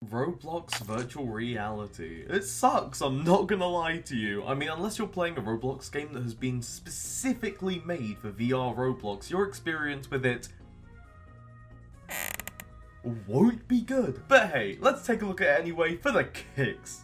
Roblox virtual reality. It sucks, I'm not gonna lie to you. I mean, unless you're playing a Roblox game that has been specifically made for VR Roblox, your experience with it won't be good. But hey, let's take a look at it anyway for the kicks.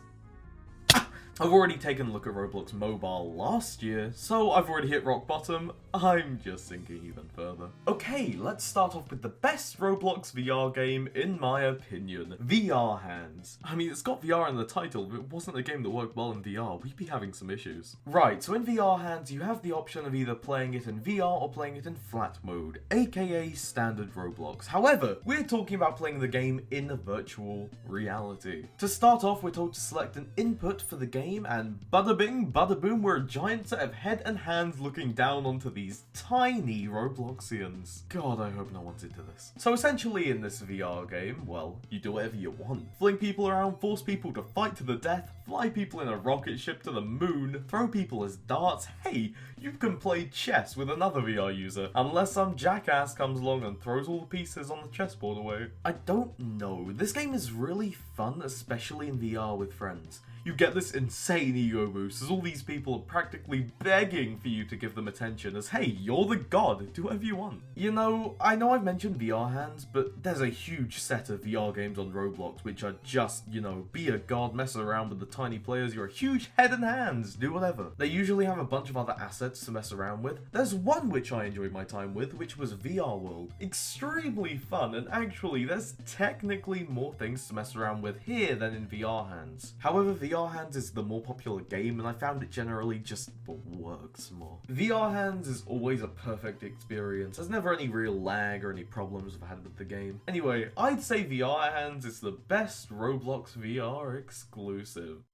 I've already taken a look at Roblox Mobile last year, so I've already hit rock bottom. I'm just sinking even further. Okay, let's start off with the best Roblox VR game, in my opinion. VR Hands. I mean, it's got VR in the title, but it wasn't a game that worked well in VR. We'd be having some issues. Right, so in VR Hands, you have the option of either playing it in VR or playing it in flat mode, aka standard Roblox. However, we're talking about playing the game in virtual reality. To start off, we're told to select an input for the game, and bada bing, bada boom, we're a giant set of head and hands looking down onto these tiny Robloxians. God, I hope no one's into this. So essentially in this VR game, well, you do whatever you want. Fling people around, force people to fight to the death, fly people in a rocket ship to the moon, throw people as darts. Hey, you can play chess with another VR user, unless some jackass comes along and throws all the pieces on the chessboard away. I don't know, this game is really fun, especially in VR with friends. You get this insane ego boost as all these people are practically begging for you to give them attention as, hey, you're the god, do whatever you want. You know, I know I've mentioned VR Hands, but there's a huge set of VR games on Roblox which are just, you know, be a god, mess around with the tiny players, you're a huge head and hands, do whatever. They usually have a bunch of other assets to mess around with. There's one which I enjoyed my time with, which was VR World. Extremely fun, and actually there's technically more things to mess around with here than in VR Hands. However, VR Hands is the more popular game, and I found it generally just works more. VR Hands is always a perfect experience. There's never any real lag or any problems I've had with the game. Anyway, I'd say VR Hands is the best Roblox VR exclusive.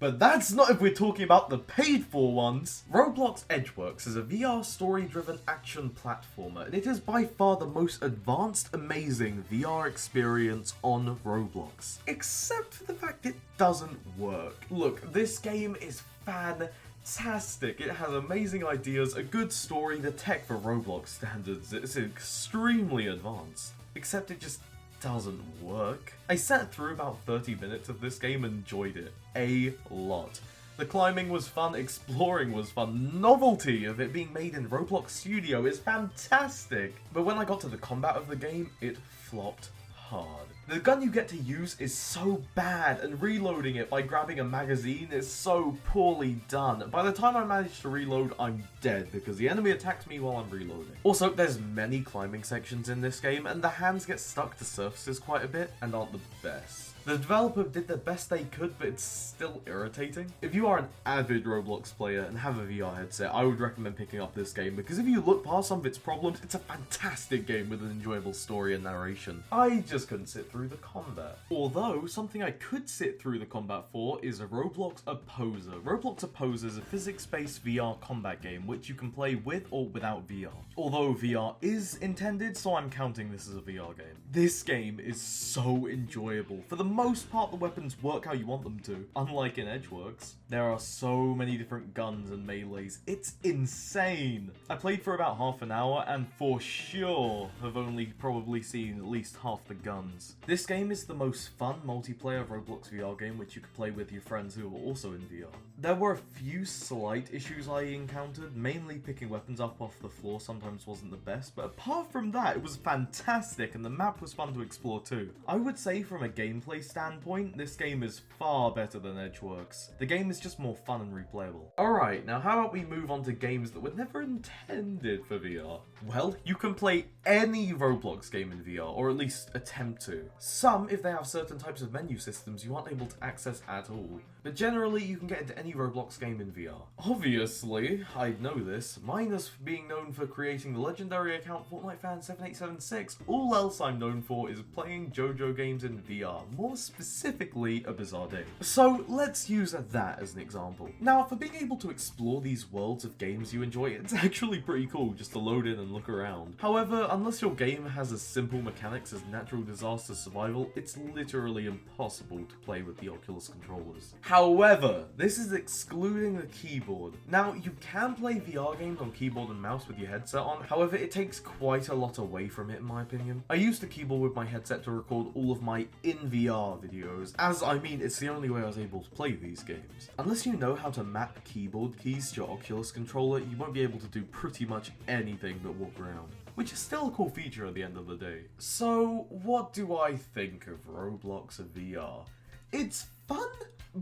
But that's not if we're talking about the paid for ones. Roblox Edgeworks is a VR story-driven action platformer, and it is by far the most advanced, amazing VR experience on Roblox. Except for the fact it doesn't work. Look, this game is fantastic. It has amazing ideas, a good story, the tech for Roblox standards is extremely advanced. Except it just doesn't work. I sat through about 30 minutes of this game and enjoyed it a lot. The climbing was fun, exploring was fun, novelty of it being made in Roblox Studio is fantastic. But when I got to the combat of the game, it flopped hard. The gun you get to use is so bad, and reloading it by grabbing a magazine is so poorly done. By the time I manage to reload, I'm dead because the enemy attacks me while I'm reloading. Also, there's many climbing sections in this game, and the hands get stuck to surfaces quite a bit and aren't the best. The developer did the best they could, but it's still irritating. If you are an avid Roblox player and have a VR headset, I would recommend picking up this game because if you look past some of its problems, it's a fantastic game with an enjoyable story and narration. I just couldn't sit through the combat. Although, something I could sit through the combat for is a Roblox Opposer. Roblox Opposer is a physics-based VR combat game which you can play with or without VR. Although VR is intended, so I'm counting this as a VR game. This game is so enjoyable. For the most part, the weapons work how you want them to, unlike in Edgeworks. There are so many different guns and melees, it's insane! I played for about half an hour and for sure have only probably seen at least half the guns. This game is the most fun multiplayer Roblox VR game which you could play with your friends who are also in VR. There were a few slight issues I encountered, mainly picking weapons up off the floor sometimes wasn't the best, but apart from that it was fantastic and the map was fun to explore too. I would say from a gameplay standpoint, this game is far better than Edgeworks. The game is just more fun and replayable. Alright, now how about we move on to games that were never intended for VR? Well, you can play any Roblox game in VR, or at least attempt to. Some, if they have certain types of menu systems you aren't able to access at all. But generally, you can get into any Roblox game in VR. Obviously, I know this, minus being known for creating the legendary account FortniteFan7876, all else I'm known for is playing JoJo games in VR, more specifically A Bizarre Day. So let's use that as an example. Now, for being able to explore these worlds of games you enjoy, it's actually pretty cool just to load in and look around. However, unless your game has as simple mechanics as natural disasters survival, it's literally impossible to play with the Oculus controllers. However, this is excluding the keyboard. Now, you can play VR games on keyboard and mouse with your headset on, however, it takes quite a lot away from it in my opinion. I use the keyboard with my headset to record all of my in VR videos, as I mean, it's the only way I was able to play these games. Unless you know how to map keyboard keys to your Oculus controller, you won't be able to do pretty much anything but walk around, which is still a cool feature at the end of the day. So, what do I think of Roblox VR? It's fun,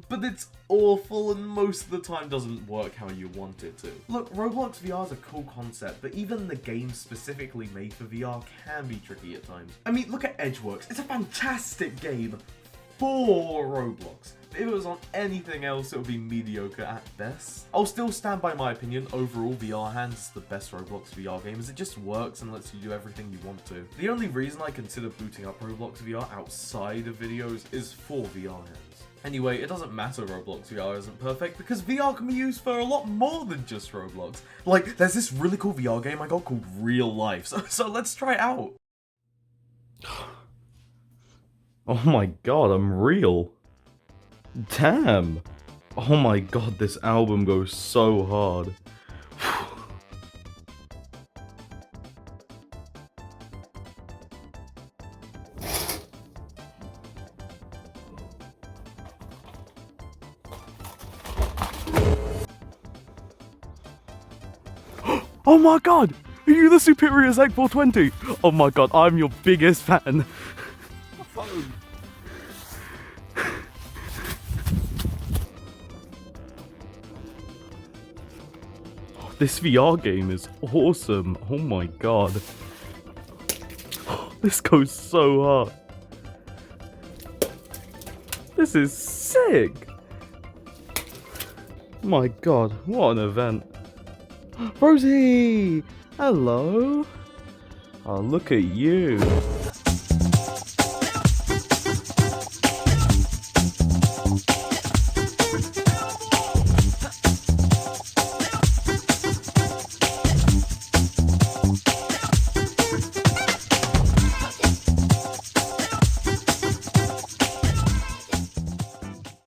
but it's awful and most of the time doesn't work how you want it to. Look, Roblox VR is a cool concept, but even the games specifically made for VR can be tricky at times. I mean, look at Edgeworks. It's a fantastic game for Roblox. If it was on anything else, it would be mediocre at best. I'll still stand by my opinion. Overall, VR Hands is the best Roblox VR game as it just works and lets you do everything you want to. The only reason I consider booting up Roblox VR outside of videos is for VR Hands. Anyway, it doesn't matter Roblox VR isn't perfect because VR can be used for a lot more than just Roblox. Like, there's this really cool VR game I got called Real Life, so let's try it out. Oh my god, I'm real. Damn. Oh my god, this album goes so hard. Oh my god! Are you the superior Zack 420? Oh my god, I'm your biggest fan. My phone. This VR game is awesome. Oh my god. This goes so hard. This is sick. My god, what an event. Rosie! Hello! Oh, look at you.